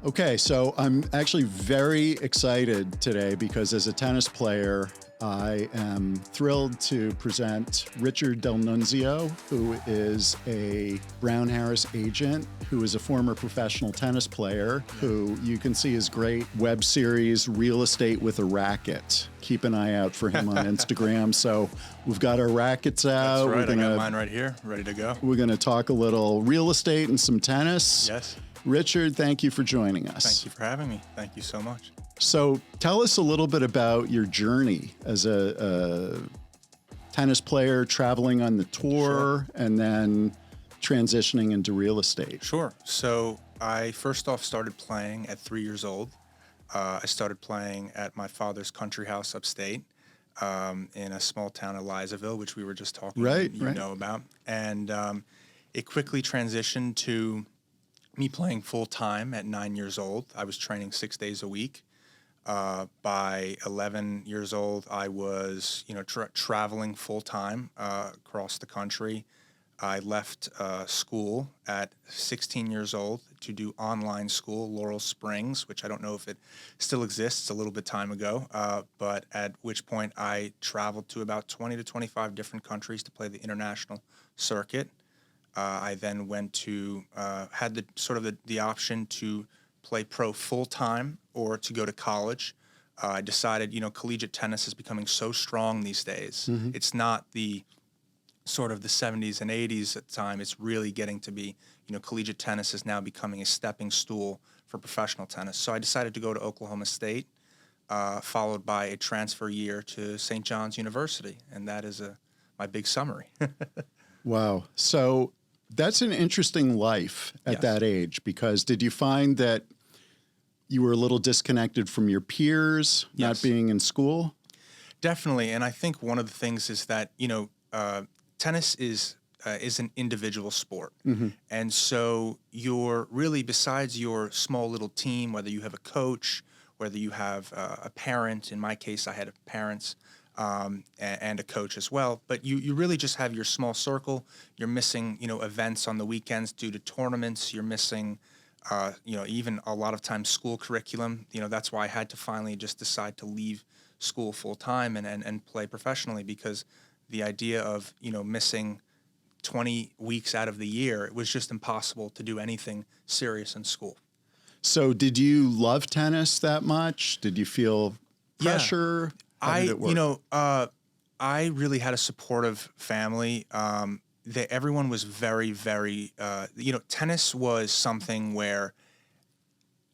Okay, so I'm actually very excited today because as a tennis player, I am thrilled to present Richard Del Nunzio, who is a Brown Harris agent, who is a former professional tennis player, who you can see his great web series, Real Estate with a Racket. Keep an eye out for him on Instagram. So we've got our rackets out. That's right, I got mine right here, ready to go. We're going to talk a little real estate and some tennis. Yes. Richard, thank you for joining us. Thank you for having me. Thank you so much. So tell us a little bit about your journey as a tennis player, traveling on the tour, and then transitioning into real estate. Sure. So I first off started playing at 3 years old. I started playing at my father's country house upstate in a small town of Elizaville, which we were just talking you know about. And it quickly transitioned to me playing full time at 9 years old. I was training 6 days a week. By 11 years old, I was, traveling full time across the country. I left school at 16 years old to do online school, Laurel Springs, which I don't know if it still exists, a little bit time ago, but at which point I traveled to about 20 to 25 different countries to play the international circuit. I then went to, had the option to play pro full-time or to go to college. I decided, collegiate tennis is becoming so strong these days. Mm-hmm. It's not the sort of the 70s and 80s at the time. It's really getting to be, collegiate tennis is now becoming a stepping stool for professional tennis. So I decided to go to Oklahoma State, followed by a transfer year to St. John's University. And that is my big summary. Wow. So that's an interesting life at that age, because did you find that you were a little disconnected from your peers, not being in school? Definitely. And I think one of the things is that, tennis is an individual sport. Mm-hmm. And so you're really, besides your small little team, whether you have a coach, whether you have a parent, in my case, I had parents, and a coach as well. But you really just have your small circle. You're missing, events on the weekends due to tournaments. You're missing, even a lot of times school curriculum. That's why I had to finally just decide to leave school full time and play professionally, because the idea of, missing 20 weeks out of the year, it was just impossible to do anything serious in school. So did you love tennis that much? Did you feel pressure? Yeah. I really had a supportive family. Everyone was very, very, tennis was something where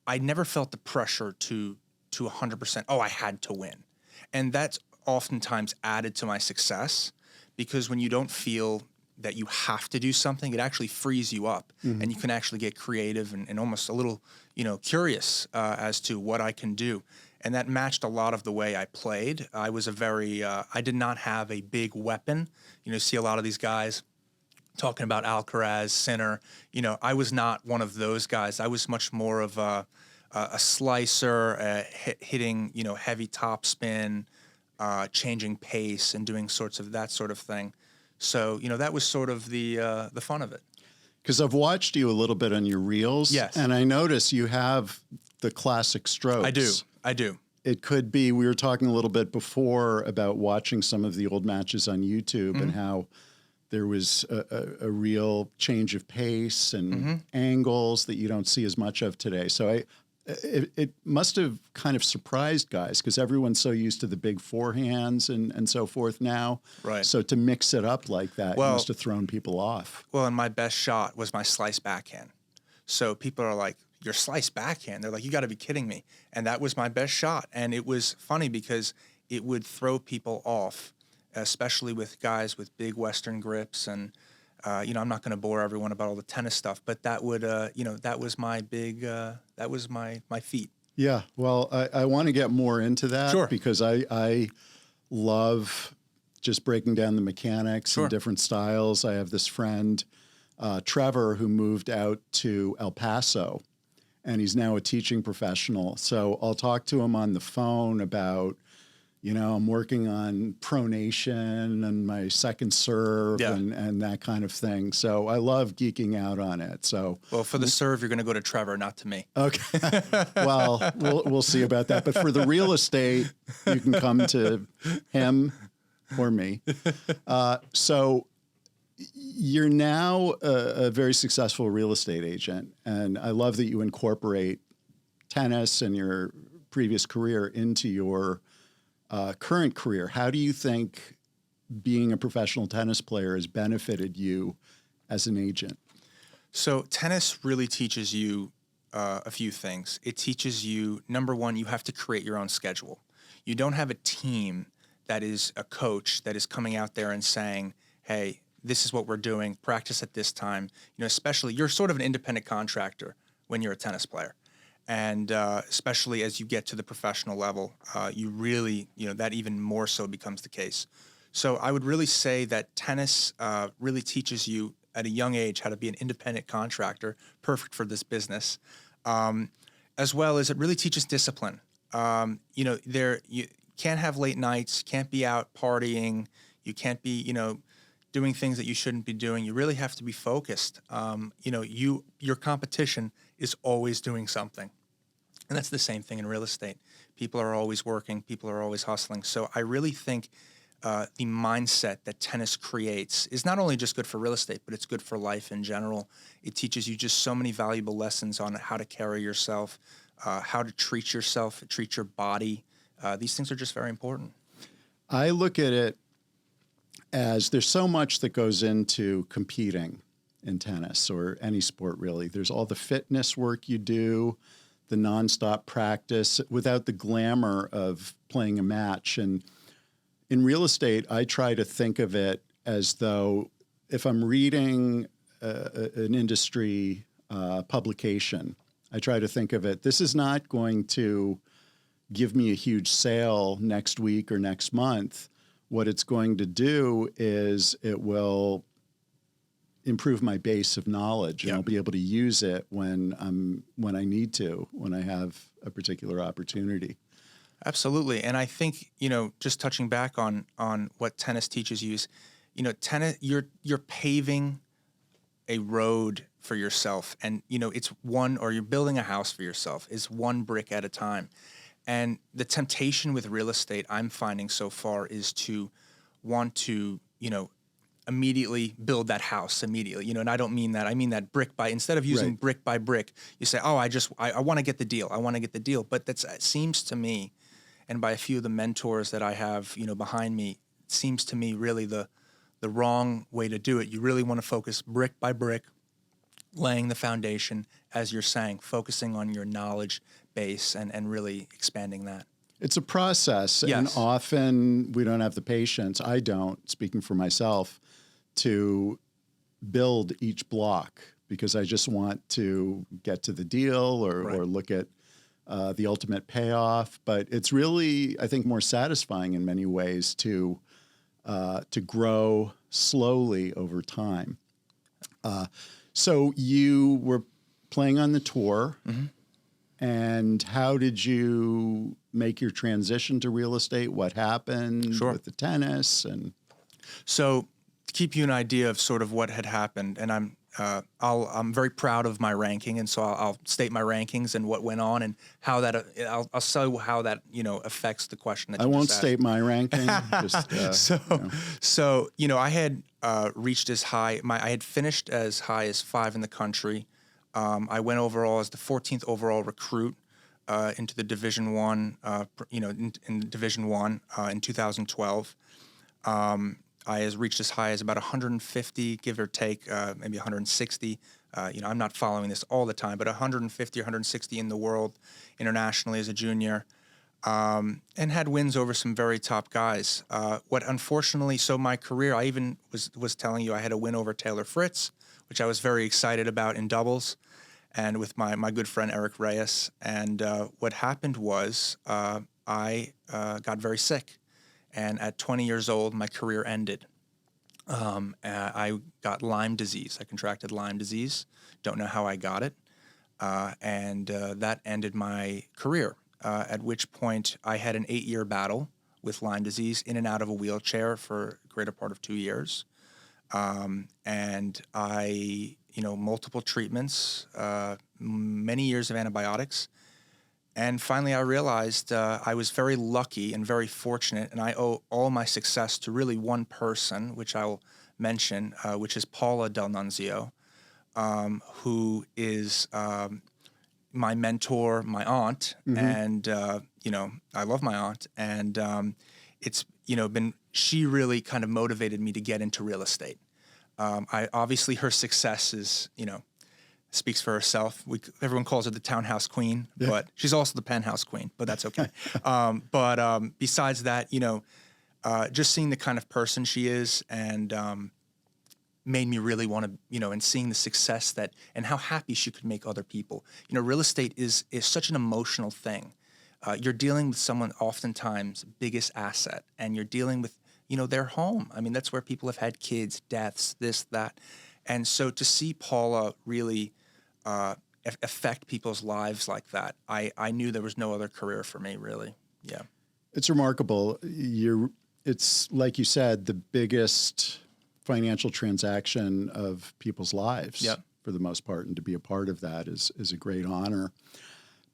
I never felt the pressure to 100%, I had to win. And that's oftentimes added to my success, because when you don't feel that you have to do something, it actually frees you up, mm-hmm. and you can actually get creative and almost a little, curious as to what I can do. And that matched a lot of the way I played. I was I did not have a big weapon. See a lot of these guys talking about Alcaraz, Sinner. I was not one of those guys. I was much more of a slicer, hitting, heavy topspin, changing pace and doing that sort of thing. So, that was sort of the fun of it. Because I've watched you a little bit on your reels. Yes. And I notice you have the classic strokes. I do. It could be, we were talking a little bit before about watching some of the old matches on YouTube, mm-hmm. and how there was a real change of pace and mm-hmm. angles that you don't see as much of today. So it must have kind of surprised guys, because everyone's so used to the big forehands and so forth now. Right. So to mix it up like that must have thrown people off. Well, and my best shot was my slice backhand. So people are like, your slice backhand? They're like, you got to be kidding me. And that was my best shot. And it was funny because it would throw people off, especially with guys with big Western grips. And, I'm not going to bore everyone about all the tennis stuff, but that would, that was my big, that was my feat. Yeah. Well, I want to get more into that. Sure. Because I love just breaking down the mechanics Sure. and different styles. I have this friend, Trevor, who moved out to El Paso, and he's now a teaching professional. So I'll talk to him on the phone about, I'm working on pronation and my second serve and that kind of thing. So I love geeking out on it. So, well, for the serve, you're going to go to Trevor, not to me. Okay. Well, we'll see about that. But for the real estate, you can come to him or me. So you're now a very successful real estate agent. And I love that you incorporate tennis and your previous career into your current career. How do you think being a professional tennis player has benefited you as an agent? So tennis really teaches you a few things. It teaches you, number one, you have to create your own schedule. You don't have a team that is a coach that is coming out there and saying, hey, this is what we're doing, practice at this time. Especially, you're sort of an independent contractor when you're a tennis player. And especially as you get to the professional level, you really, that even more so becomes the case. So I would really say that tennis really teaches you at a young age how to be an independent contractor, perfect for this business, as well as it really teaches discipline. You can't have late nights, can't be out partying, you can't be, doing things that you shouldn't be doing. You really have to be focused. Your competition is always doing something. And that's the same thing in real estate. People are always working, people are always hustling. So I really think the mindset that tennis creates is not only just good for real estate, but it's good for life in general. It teaches you just so many valuable lessons on how to carry yourself, how to treat yourself, treat your body. These things are just very important. I look at it as there's so much that goes into competing in tennis or any sport, really. There's all the fitness work you do, the nonstop practice without the glamour of playing a match. And in real estate, I try to think of it as though if I'm reading an industry publication, I try to think of it, this is not going to give me a huge sale next week or next month. What it's going to do is it will improve my base of knowledge, and I'll be able to use it when I need to, when I have a particular opportunity. Absolutely. And I think, just touching back on what tennis teaches you is, tennis, you're paving a road for yourself, and it's or you're building a house for yourself. Is one brick at a time. And the temptation with real estate I'm finding so far is to want to, immediately build that house immediately, and I don't mean that. I mean that instead of using brick by brick, you say, oh, I want to get the deal. I want to get the deal. But it seems to me, and by a few of the mentors that I have, behind me, it seems to me really the wrong way to do it. You really want to focus brick by brick, laying the foundation, as you're saying, focusing on your knowledge base and really expanding that. It's a process, and often we don't have the patience, I don't, speaking for myself, to build each block because I just want to get to the deal or look at the ultimate payoff. But it's really, I think, more satisfying in many ways to grow slowly over time. So you were playing on the tour. Mm-hmm. And how did you make your transition to real estate? What happened with the tennis? And so, to keep you an idea of sort of what had happened, and I'm very proud of my ranking, and so I'll state my rankings and what went on and how that I'll tell you how that affects the question that you I won't just state my ranking. So I had reached as high. I had finished as high as 5 in the country. I went overall as the 14th overall recruit into the Division One, in Division One in 2012. I has reached as high as about 150, give or take, maybe 160. I'm not following this all the time, but 150 or 160 in the world internationally as a junior, and had wins over some very top guys. So my career, I even was telling you I had a win over Taylor Fritz, which I was very excited about in doubles, and with my good friend Eric Reyes. And what happened was I got very sick. And at 20 years old, my career ended. I got Lyme disease. I contracted Lyme disease. Don't know how I got it. And that ended my career, at which point I had an 8-year battle with Lyme disease, in and out of a wheelchair for a greater part of 2 years. And I, multiple treatments, many years of antibiotics. And finally, I realized I was very lucky and very fortunate, and I owe all my success to really one person, which I'll mention, which is Paula Del Nunzio, who is my mentor, my aunt, and I love my aunt, and it's she really kind of motivated me to get into real estate. I obviously her success is speaks for herself. Everyone calls her the townhouse queen, but she's also the penthouse queen, but that's okay. But besides that, just seeing the kind of person she is and made me really want to, and seeing the success and how happy she could make other people. Real estate is such an emotional thing. You're dealing with someone oftentimes biggest asset, and you're dealing with, their home. I mean, that's where people have had kids, deaths, this, that. And so to see Paula really affect people's lives like that, I knew there was no other career for me, really. Yeah. It's remarkable. It's like you said, the biggest financial transaction of people's lives for the most part. And to be a part of that is a great honor.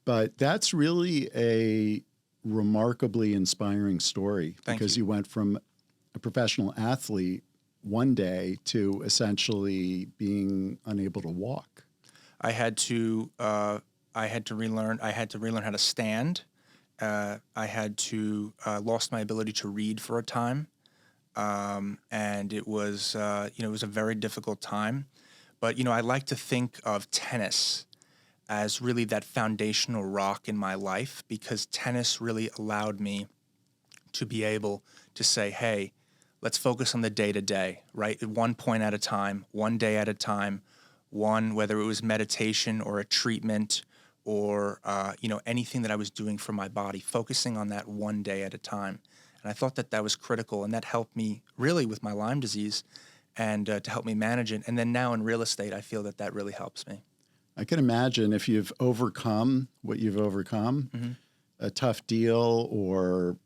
But that's really a remarkably inspiring story because you went from a professional athlete one day to essentially being unable to walk. I had to relearn how to stand. I had to lost my ability to read for a time, and it was it was a very difficult time. But I like to think of tennis as really that foundational rock in my life, because tennis really allowed me to be able to say, hey, let's focus on the day-to-day, right? At one point at a time, one day at a time, whether it was meditation or a treatment or, anything that I was doing for my body, focusing on that one day at a time. And I thought that was critical, and that helped me really with my Lyme disease and to help me manage it. And then now in real estate, I feel that really helps me. I can imagine if you've overcome what you've overcome, a tough deal or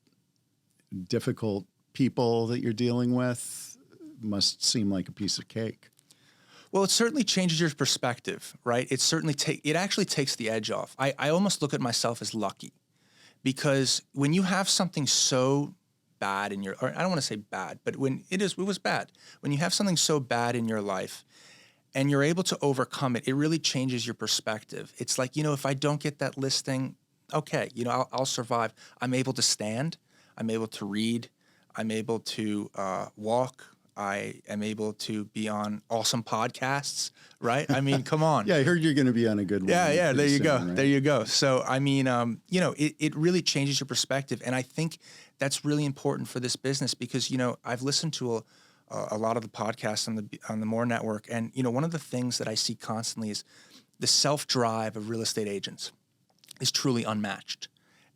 difficult people that you're dealing with must seem like a piece of cake. Well, it certainly changes your perspective, right? It actually takes the edge off. I almost look at myself as lucky, because when you have something so bad or I don't want to say bad, but when it was bad. When you have something so bad in your life and you're able to overcome it, it really changes your perspective. It's like, if I don't get that listing, okay, I'll survive. I'm able to stand. I'm able to read. I'm able to walk. I am able to be on awesome podcasts, right? I mean, come on. Yeah, I heard you're going to be on a good one. Yeah, there you go. Right? There you go. So, I mean, it really changes your perspective. And I think that's really important for this business because, I've listened to a lot of the podcasts on the More Network. And, one of the things that I see constantly is the self-drive of real estate agents is truly unmatched,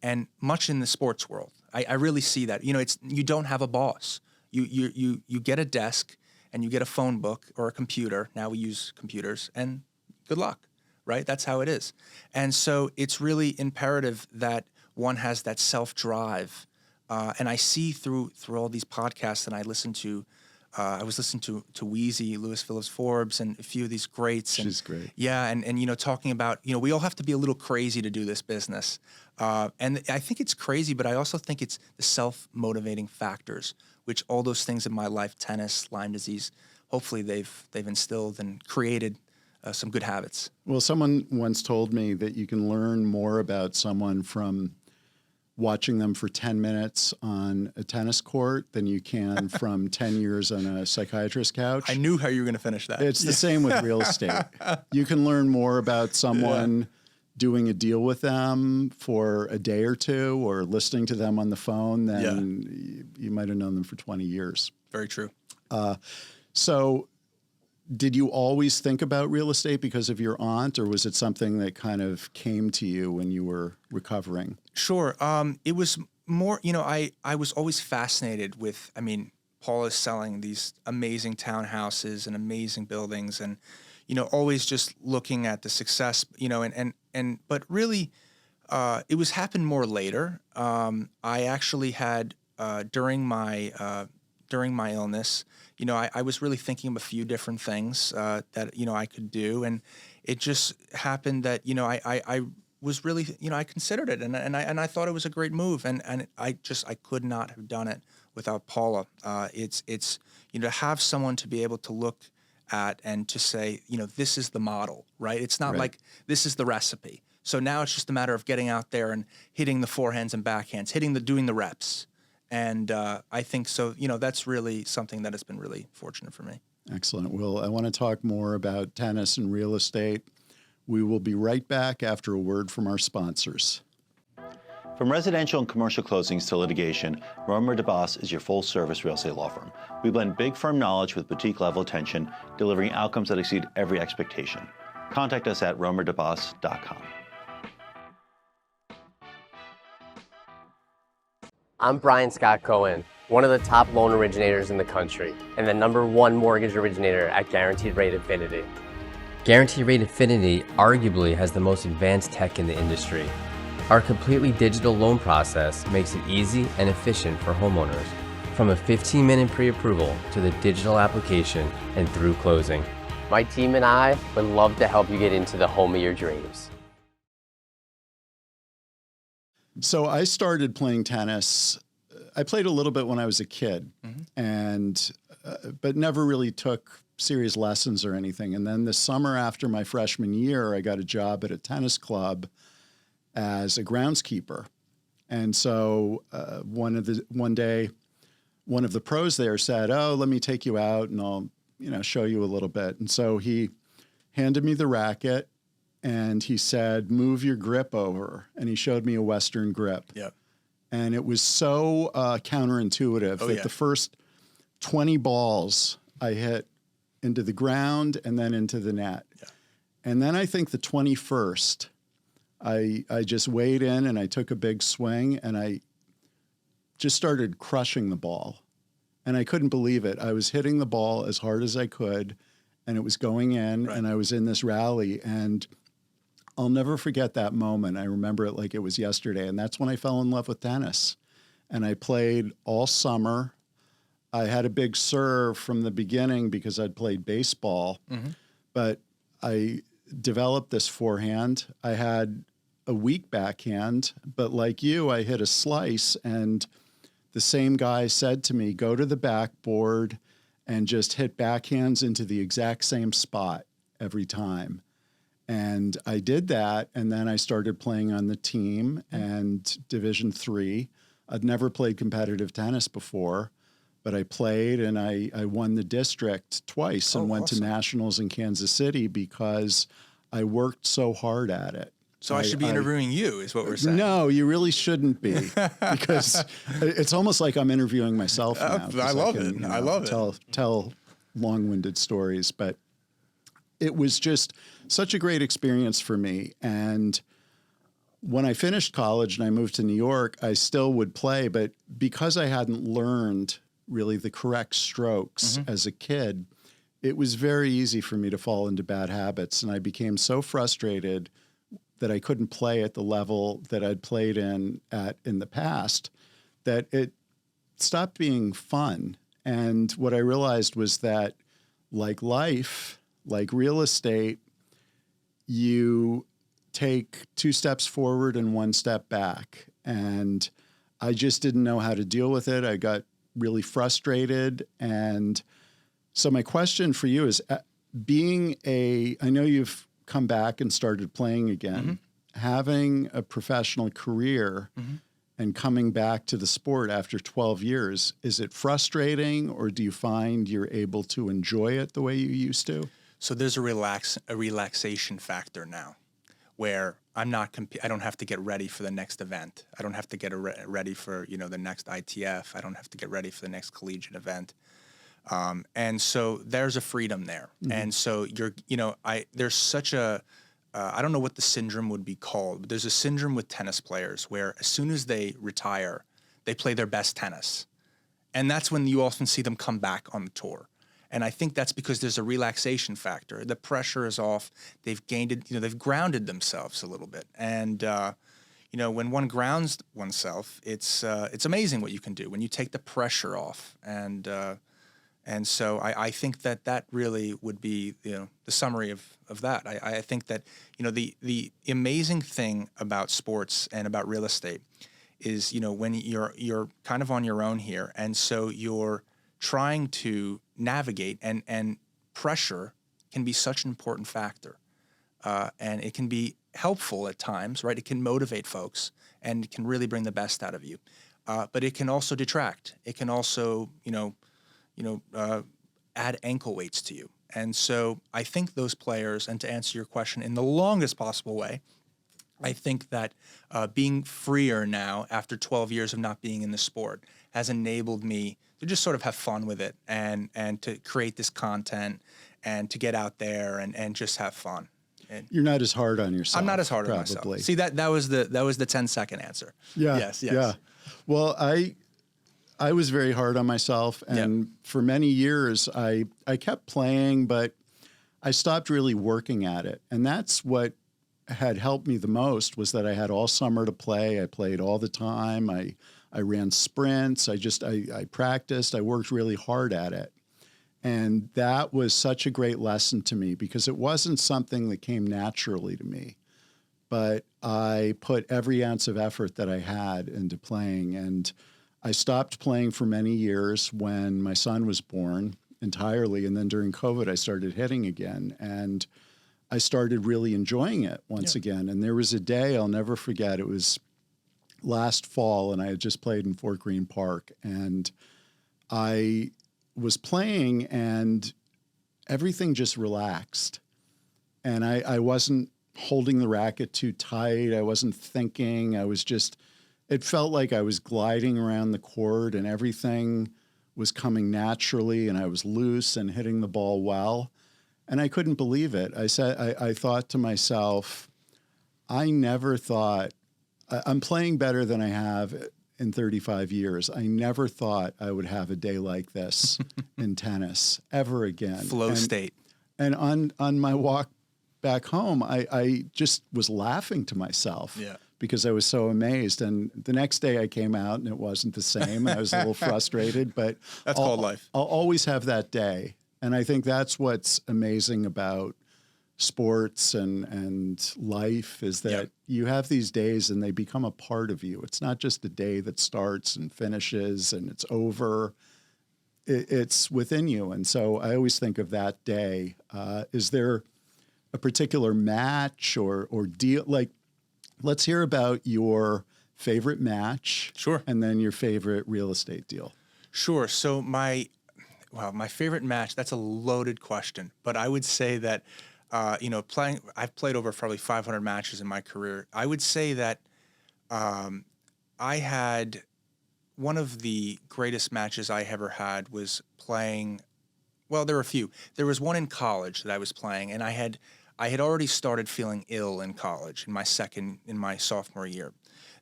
and much in the sports world. I really see that. You don't have a boss. You get a desk and you get a phone book or a computer. Now we use computers, and good luck, right? That's how it is. And so it's really imperative that one has that self-drive. And I see through all these podcasts that I listen to, I was listening to Wheezy, Lewis Phillips Forbes, and a few of these greats. She's great. Yeah, and talking about, we all have to be a little crazy to do this business. And I think it's crazy, but I also think it's the self-motivating factors, which all those things in my life, tennis, Lyme disease, hopefully they've instilled and created some good habits. Well, someone once told me that you can learn more about someone from watching them for 10 minutes on a tennis court than you can from 10 years on a psychiatrist's couch. I knew how you were going to finish that. It's the same with real estate. You can learn more about someone doing a deal with them for a day or two or listening to them on the phone than you might have known them for 20 years. Very true. So did you always think about real estate because of your aunt, or was it something that kind of came to you when you were recovering? Sure. It was more, I was always fascinated with, Paula's selling these amazing townhouses and amazing buildings and, always just looking at the success, but really, it was happened more later. I actually had during my illness, I was really thinking of a few different things that I could do, and it just happened that I was really I considered it, and I thought it was a great move, and I could not have done it without Paula. It's to have someone to be able to look at and to say, this is the model, right? It's not like this is the recipe. So now it's just a matter of getting out there and hitting the forehands and backhands, doing the reps. And I think so, that's really something that has been really fortunate for me. Excellent. Well, I want to talk more about tennis and real estate. We will be right back after a word from our sponsors. From residential and commercial closings to litigation, Romer DeBoss is your full-service real estate law firm. We blend big firm knowledge with boutique-level attention, delivering outcomes that exceed every expectation. Contact us at romerdeboss.com. I'm Brian Scott Cohen, one of the top loan originators in the country, and the #1 mortgage originator at Guaranteed Rate Infinity. Guaranteed Rate Infinity arguably has the most advanced tech in the industry. Our completely digital loan process makes it easy and efficient for homeowners, from a 15-minute pre-approval to the digital application and through closing. My team and I would love to help you get into the home of your dreams. So I started playing tennis. I played a little bit when I was a kid, and but never really took serious lessons or anything. And then the summer after my freshman year, I got a job at a tennis club as a groundskeeper. And so one day, one of the pros there said, "Oh, let me take you out and I'll, show you a little bit." And so he handed me the racket and he said, "Move your grip over." And he showed me a Western grip. Yep. And it was so counterintuitive that the first 20 balls I hit into the ground and then into the net. Yeah. And then I think the 21st, I just weighed in and I took a big swing and I just started crushing the ball. And I couldn't believe it. I was hitting the ball as hard as I could and it was going in and I was in this rally. And I'll never forget that moment. I remember it like it was yesterday. And that's when I fell in love with tennis. And I played all summer. I had a big serve from the beginning because I'd played baseball, but I developed this forehand. I had a weak backhand, but like you, I hit a slice, and the same guy said to me, "Go to the backboard and just hit backhands into the exact same spot every time." And I did that, and then I started playing on the team and Division III. I'd never played competitive tennis before, but I played and I won the district twice and went to nationals in Kansas City because I worked so hard at it. So I should be interviewing you, is what we're saying. No, you really shouldn't be, because it's almost like I'm interviewing myself now. I love it. I love it. Tell long-winded stories, but it was just such a great experience for me. And when I finished college and I moved to New York, I still would play, but because I hadn't learned really the correct strokes as a kid, it was very easy for me to fall into bad habits. And I became so frustrated that I couldn't play at the level that I'd played in the past, that it stopped being fun. And what I realized was that, like life, like real estate, you take 2 steps forward and 1 step back. And I just didn't know how to deal with it. I got really frustrated. And so my question for you is, I know you've come back and started playing again, having a professional career and coming back to the sport after 12 years, is it frustrating, or do you find you're able to enjoy it the way you used to? So there's a relaxation factor now, where I don't have to get ready for the next event. I don't have to get ready for, the next ITF. I don't have to get ready for the next collegiate event. And so there's a freedom there. And so there's such a, I don't know what the syndrome would be called, but there's a syndrome with tennis players where as soon as they retire, they play their best tennis. And that's when you often see them come back on the tour. And I think that's because there's a relaxation factor. The pressure is off. They've gained it, they've grounded themselves a little bit. And, when one grounds oneself, it's amazing what you can do when you take the pressure off. And so I think that really would be, the summary of that. I think that, the amazing thing about sports and about real estate is, when you're kind of on your own here, and so you're trying to navigate, and pressure can be such an important factor, and it can be helpful at times, right? It can motivate folks and it can really bring the best out of you, but it can also detract. It can also, add ankle weights to you. And so I think those players, and to answer your question in the longest possible way, I think that being freer now after 12 years of not being in the sport has enabled me to just sort of have fun with it, and to create this content, and to get out there and just have fun. And you're not as hard on yourself. I'm not as hard on probably. myself. See, that was the 10-second answer. Yeah. Yes. Yeah. Well, I was very hard on myself, and for many years I kept playing, but I stopped really working at it. And that's what had helped me the most, was that I had all summer to play. I played all the time. I ran sprints. I practiced. I worked really hard at it. And that was such a great lesson to me, because it wasn't something that came naturally to me, but I put every ounce of effort that I had into playing. And I stopped playing for many years when my son was born entirely. And then during COVID, I started hitting again, and I started really enjoying it once again. And there was a day I'll never forget. It was last fall, and I had just played in Fort Greene Park, and I was playing, and everything just relaxed. And I wasn't holding the racket too tight. I wasn't thinking. It felt like I was gliding around the court, and everything was coming naturally, and I was loose and hitting the ball well. And I couldn't believe it. I thought to myself, I never thought, I'm playing better than I have in 35 years. I never thought I would have a day like this in tennis ever again. Flow state. And on my walk back home, I just was laughing to myself. Because I was so amazed. And the next day I came out and it wasn't the same. And I was a little frustrated, but that's called life. I'll always have that day. And I think that's what's amazing about sports and life, is that you have these days and they become a part of you. It's not just a day that starts and finishes and it's over. It's within you. And so I always think of that day. Is there a particular match or deal? Like, let's hear about your favorite match. Sure. And then your favorite real estate deal. Sure. So my favorite match, that's a loaded question, but I would say that, I've played over probably 500 matches in my career. I would say that I had one of the greatest matches I ever had was playing. Well, there were a few. There was one in college that I was playing, and I had already started feeling ill in college in my sophomore year.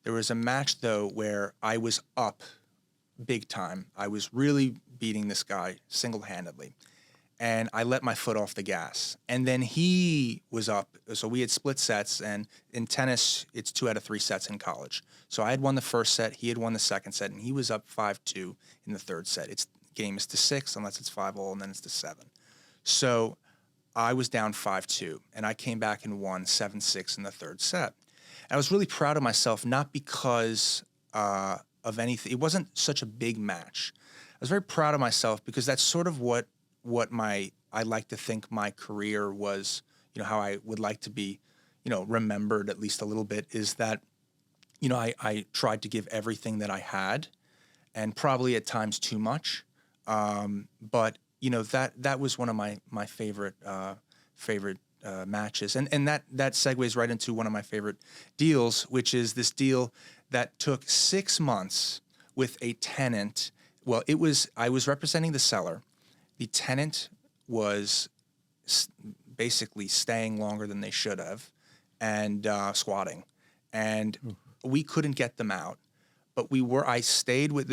There was a match though where I was up big time. I was really beating this guy single-handedly, and I let my foot off the gas. And then he was up. So we had split sets, and in tennis, it's 2 out of 3 sets in college. So I had won the first set, he had won the second set, and he was up 5-2 in the third set. Game is to 6 unless it's 5-all, and then it's to 7. So I was down 5-2, and I came back and won 7-6 in the third set. And I was really proud of myself, not because of anything. It wasn't such a big match. I was very proud of myself because that's sort of what I like to think my career was, how I would like to be, remembered at least a little bit, is that, I tried to give everything that I had, and probably at times too much. But that was one of my favorite matches, and that segues right into one of my favorite deals, which is this deal that took 6 months with a tenant. Well, I was representing the seller. The tenant was basically staying longer than they should have, and squatting, and we couldn't get them out. But I stayed with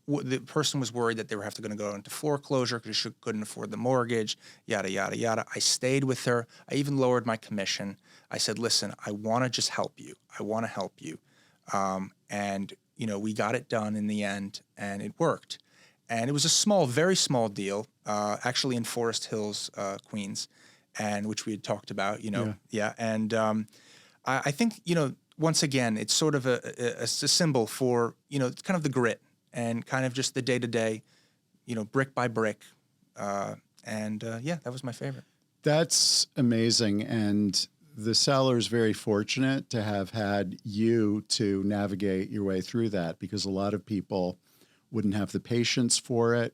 the person was worried that they were going to go into foreclosure because she couldn't afford the mortgage, yada, yada, yada. I stayed with her. I even lowered my commission. I said, listen, I want to just help you. I want to help you. And, you know, we got it done in the end, and it worked. And it was a small, very small deal, actually in Forest Hills, Queens, and which we had talked about, you know. Yeah. And I think, you know, once again, it's sort of a symbol for, you know, kind of the grit and kind of just the day-to-day, you know, brick by brick. Yeah, that was my favorite. That's amazing. And the seller's very fortunate to have had you to navigate your way through that, because a lot of people wouldn't have the patience for it,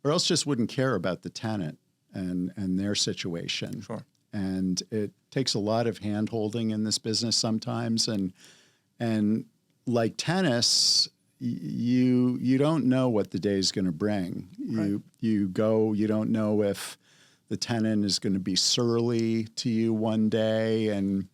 or else just wouldn't care about the tenant and their situation. Sure. And it takes a lot of hand-holding in this business sometimes. And like tennis, you don't know what the day's going to bring. Right. You don't know if the tenant is going to be surly to you one day, and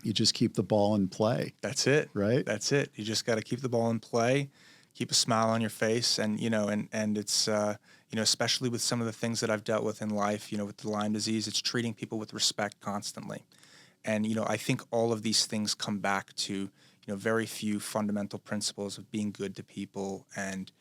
you just keep the ball in play. That's it. Right? That's it. You just got to keep the ball in play, keep a smile on your face, and, you know, and it's, you know, especially with some of the things that I've dealt with in life, you know, with the Lyme disease, it's treating people with respect constantly. And, you know, I think all of these things come back to, you know, very few fundamental principles of being good to people and,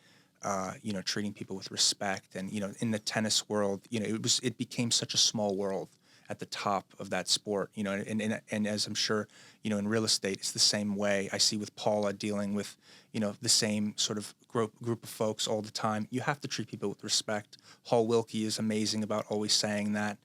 you know, treating people with respect. And, you know, in the tennis world, you know, it became such a small world at the top of that sport, you know, and as I'm sure, you know, in real estate, it's the same way. I see with Paula dealing with, you know, the same sort of group of folks all the time. You have to treat people with respect. Hall Wilkie is amazing about always saying that.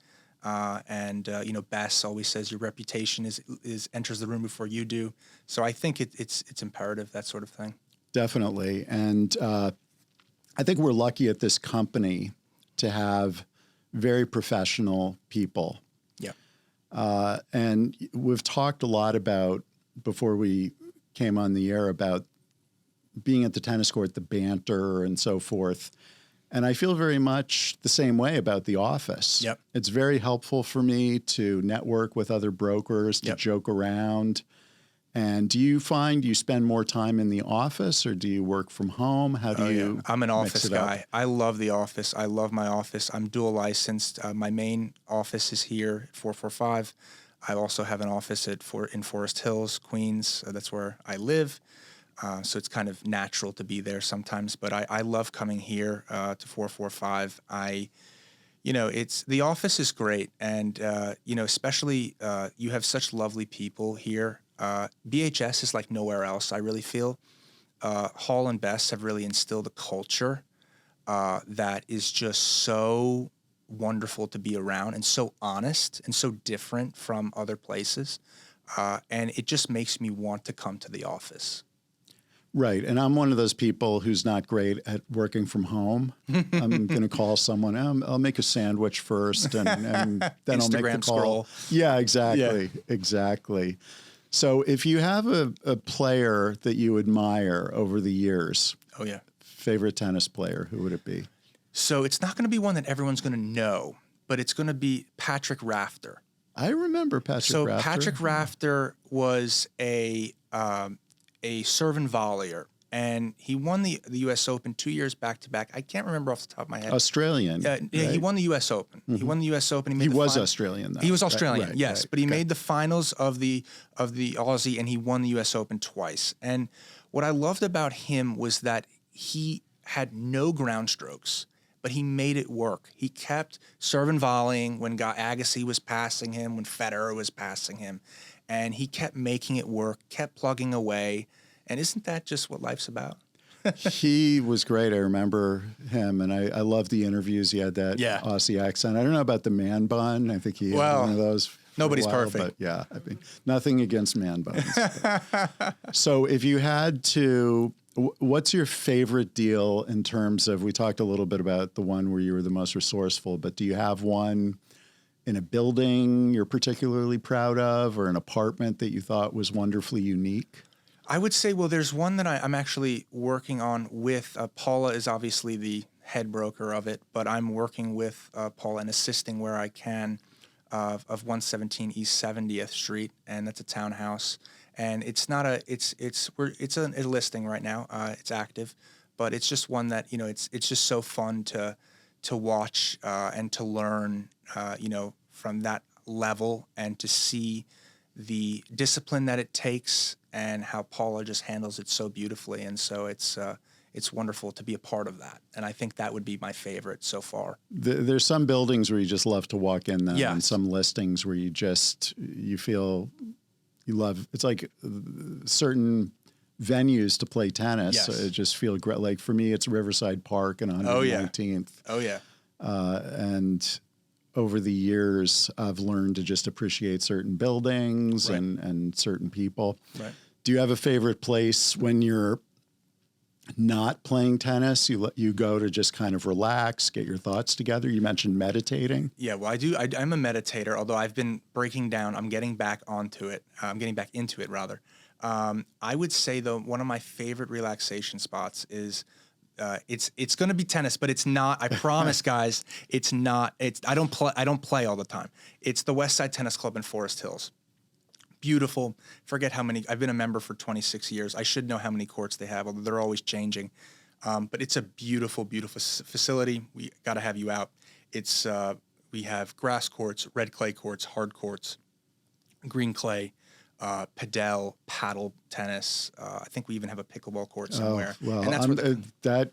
You know, Bess always says your reputation is enters the room before you do. So I think it's imperative, that sort of thing. Definitely. And I think we're lucky at this company to have very professional people. Yeah. And we've talked a lot about, before we came on the air, about being at the tennis court, the banter and so forth. And I feel very much the same way about the office. Yep. It's very helpful for me to network with other brokers, to joke around. And do you find you spend more time in the office, or do you work from home? How do you? I'm an office guy. Up? I love the office. I love my office. I'm dual licensed. My main office is here at 445. I also have an office in Forest Hills, Queens. That's where I live. So it's kind of natural to be there sometimes. But I love coming here to 445. You know, the office is great. And, you know, especially you have such lovely people here. BHS is like nowhere else, I really feel. Hall and Bess have really instilled a culture that is just so wonderful to be around, and so honest and so different from other places. And it just makes me want to come to the office. Right. And I'm one of those people who's not great at working from home. I'm going to call someone. I'll make a sandwich first, and then I'll make the call. Scroll. Yeah, exactly. Yeah. Exactly. So if you have a player that you admire over the years, favorite tennis player, who would it be? So it's not going to be one that everyone's going to know, but it's going to be Patrick Rafter. I remember Patrick Rafter. So Patrick Rafter was a serve and volleyer, and he won the U.S. Open 2 years back to back. I can't remember off the top of my head. Australian. Yeah, right? He won the U.S. Open. Mm-hmm. He won the U.S. Open. He was Australian, though. He was Australian, right, yes, right. But he made the finals of the Aussie, and he won the U.S. Open twice. And what I loved about him was that he had no ground strokes, but he made it work. He kept serving, volleying when Agassi was passing him, when Federer was passing him, and he kept making it work, kept plugging away. And isn't that just what life's about? He was great. I remember him, and I loved the interviews. He had that Aussie accent. I don't know about the man bun. I think he had one of those. Nobody's perfect. But yeah, I mean, nothing against man buns. So if you had to, what's your favorite deal in terms of, we talked a little bit about the one where you were the most resourceful, but do you have one in a building you're particularly proud of, or an apartment that you thought was wonderfully unique? I would say, well, there's one that I'm actually working on with Paula is obviously the head broker of it, but I'm working with Paula and assisting where I can of 117 East 70th Street, and that's a townhouse. And it's not it's a listing right now. It's active, but it's just one that, it's just so fun to watch and to learn, from that level, and to see the discipline that it takes and how Paula just handles it so beautifully. And so it's wonderful to be a part of that. And I think that would be my favorite so far. There's some buildings where you just love to walk in them, Yes. and some listings where you feel you love. It's like certain venues to play tennis. Yes. It just feel great. Like for me, it's Riverside Park and 119th. Oh, yeah. And over the years, I've learned to just appreciate certain buildings Right. and certain people. Right. Do you have a favorite place when you're not playing tennis? You go to just kind of relax, get your thoughts together. You mentioned meditating. Yeah, well, I'm a meditator, although I've been breaking down. I'm getting back onto it. I'm getting back into it, rather. I would say, though, one of my favorite relaxation spots is it's going to be tennis, but it's not. I promise, guys, it's not. I don't play all the time. It's the West Side Tennis Club in Forest Hills. Beautiful. Forget how many. I've been a member for 26 years. I should know how many courts they have, although they're always changing. But it's a beautiful, beautiful facility. We got to have you out. It's we have grass courts, red clay courts, hard courts, green clay, padel, paddle tennis. I think we even have a pickleball court somewhere. Oh, well, and that's where that.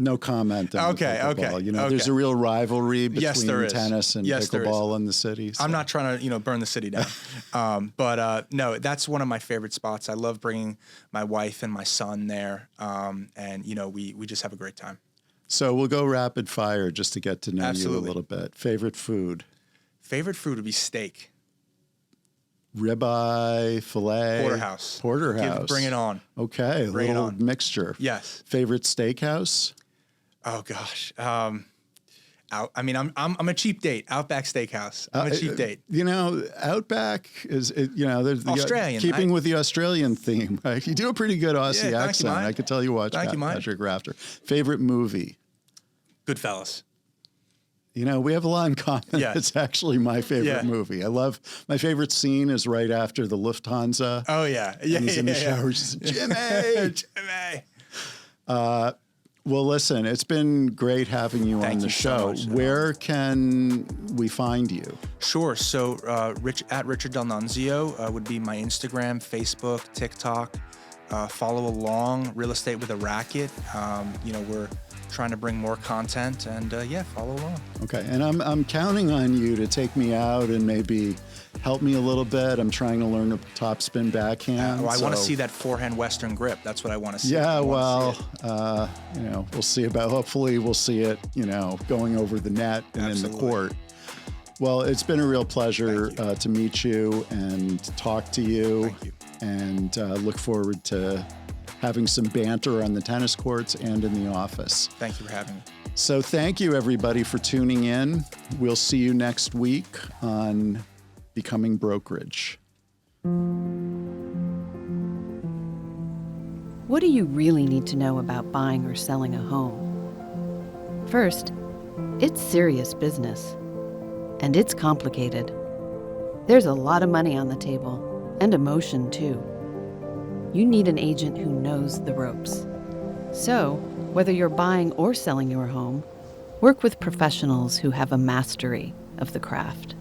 No comment on Okay, the pickleball. okay, There's a real rivalry Yes, there between is. tennis and Yes, there is. pickleball in the city. So. I'm not trying to, burn the city down. But no, that's one of my favorite spots. I love bringing my wife and my son there. And, we just have a great time. So we'll go rapid fire just to get to know Absolutely. you a little bit. Favorite food? Favorite food would be steak. Ribeye, filet? Porterhouse. Porterhouse. Bring it on. Okay, a Bring it little on. mixture. Yes. Favorite steakhouse? Oh gosh. I'm a cheap date. Outback Steakhouse. I'm a cheap date. Outback is, there's Australian. Keeping with the Australian theme, right? You do a pretty good Aussie thank you, accent. Mike. I could tell you watch Thank you, Mike. Patrick Rafter. Favorite movie? Goodfellas. We have a lot in common. Yeah. It's actually my favorite movie. My favorite scene is right after the Lufthansa. Oh yeah. Yeah. And he's in the shower. Just, Jimmy! Jimmy. Well, listen, it's been great having you on Thank the you so show. much. Where can we find you? Sure. So at Richard Del Nunzio would be my Instagram, Facebook, TikTok. Follow along, Real Estate with a Racket. We're trying to bring more content, and follow along. Okay, and I'm counting on you to take me out and maybe help me a little bit. I'm trying to learn a topspin backhand. I want to see that forehand Western grip. That's what I want to see. Yeah, well, we'll see about. Hopefully, we'll see it. Going over the net and Absolutely. in the court. Well, it's been a real pleasure to meet you and talk to you. Thank you. And look forward to having some banter on the tennis courts and in the office. Thank you for having me. So thank you, everybody, for tuning in. We'll see you next week on Becoming Brokerage. What do you really need to know about buying or selling a home? First, it's serious business. And it's complicated. There's a lot of money on the table, and emotion too. You need an agent who knows the ropes. So, whether you're buying or selling your home, work with professionals who have a mastery of the craft.